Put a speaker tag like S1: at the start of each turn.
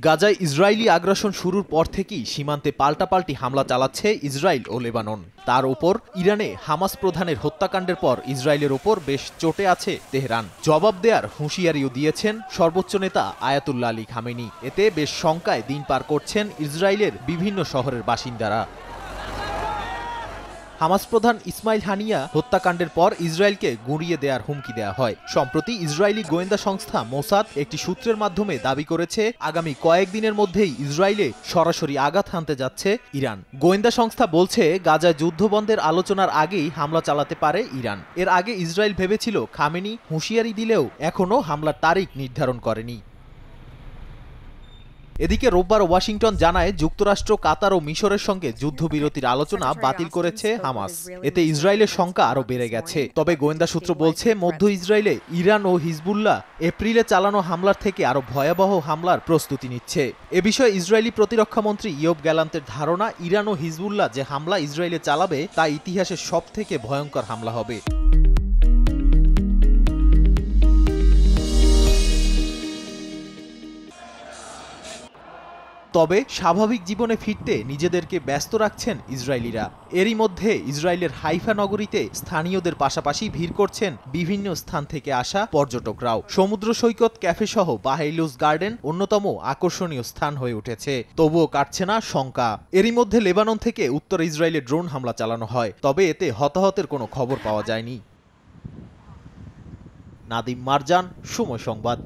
S1: গাজায় ইসরায়েলি আগ্রাসন শুরুর পর থেকেই সীমান্তে পাল্টাপাল্টি হামলা চালাচ্ছে ইসরায়েল ও লেবানন। তার উপর ইরানে হামাস প্রধানের হত্যাকাণ্ডের পর ইসরায়েলের ওপর বেশ চটে আছে তেহরান। জবাব দেয়ার হুঁশিয়ারিও দিয়েছেন সর্বোচ্চ নেতা আয়াতুল্লাহ আলী খামেনি। এতে বেশ শঙ্কায় দিন পার করছেন ইসরায়েলের বিভিন্ন শহরের বাসিন্দারা। হামাস প্রধান ইসমাইল হানিয়া হত্যাকাণ্ডের পর ইসরায়েলকে গুঁড়িয়ে দেওয়ার হুমকি দেওয়া হয়। সম্প্রতি ইসরায়েলি গোয়েন্দা সংস্থা মোসাদ একটি সূত্রের মাধ্যমে দাবি করেছে আগামী কয়েকদিনের মধ্যেই ইসরায়েলে সরাসরি আঘাত হানতে যাচ্ছে ইরান। গোয়েন্দা সংস্থা বলছে গাজায় যুদ্ধবন্ধের আলোচনার আগেই হামলা চালাতে পারে ইরান। এর আগে ইসরায়েল ভেবেছিল খামেনি হুঁশিয়ারি দিলেও এখনও হামলার তারিখ নির্ধারণ করেনি। এদিকে রোববার ওয়াশিংটন জানায় যুক্তরাষ্ট্র, কাতার ও মিশরের সঙ্গে যুদ্ধবিরতির আলোচনা বাতিল করেছে হামাস। এতে ইসরায়েলের শঙ্কা আরও বেড়ে গেছে। তবে গোয়েন্দা সূত্র বলছে মধ্য ইসরায়েলে ইরান ও হিজবুল্লাহ এপ্রিলে চালানো হামলার থেকে আরও ভয়াবহ হামলার প্রস্তুতি নিচ্ছে। এ বিষয়ে ইসরায়েলি প্রতিরক্ষামন্ত্রী ইয়োব গ্যালান্তের ধারণা, ইরান ও হিজবুল্লাহ যে হামলা ইসরায়েলে চালাবে তা ইতিহাসের সবথেকে ভয়ঙ্কর হামলা হবে। তবে স্বাভাবিক জীবনে ফিরতে নিজেদেরকে ব্যস্ত রাখছেন ইসরায়েলিরা। এরই মধ্যে ইসরায়েলের হাইফা নগরীতে স্থানীয়দের পাশাপাশি ভিড় করছেন বিভিন্ন স্থান থেকে আসা পর্যটকরাও। সমুদ্র সৈকত, ক্যাফে সহ বাহাইলুস গার্ডেন অন্যতম আকর্ষণীয় স্থান হয়ে উঠেছে। তবুও কাটছে না শঙ্কা। এরই মধ্যে লেবানন থেকে উত্তর ইসরায়েলে ড্রোন হামলা চালানো হয়, তবে এতে হতাহতের কোনো খবর পাওয়া যায়নি। নাদিম মারজান, সময় সংবাদ।